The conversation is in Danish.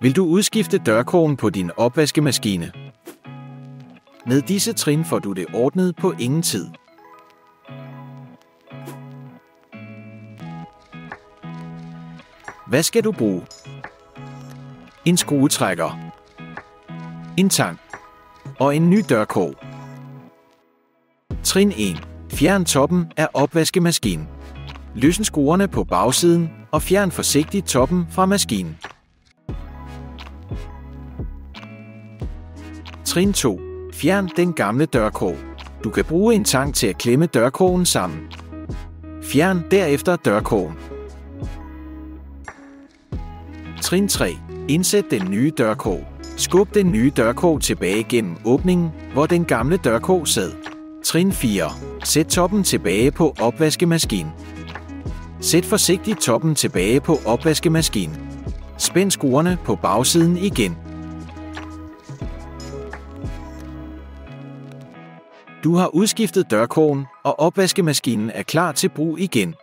Vil du udskifte dørkrogen på din opvaskemaskine? Med disse trin får du det ordnet på ingen tid. Hvad skal du bruge? En skruetrækker, en tang og en ny dørkrog. Trin 1. Fjern toppen af opvaskemaskinen. Løsn skruerne på bagsiden og fjern forsigtigt toppen fra maskinen. Trin 2. Fjern den gamle dørkrog. Du kan bruge en tang til at klemme dørkrogen sammen. Fjern derefter dørkrogen. Trin 3. Indsæt den nye dørkrog. Skub den nye dørkrog tilbage gennem åbningen, hvor den gamle dørkrog sad. Trin 4. Sæt toppen tilbage på opvaskemaskinen. Sæt forsigtigt toppen tilbage på opvaskemaskinen. Spænd skruerne på bagsiden igen. Du har udskiftet dørkrogen, og opvaskemaskinen er klar til brug igen.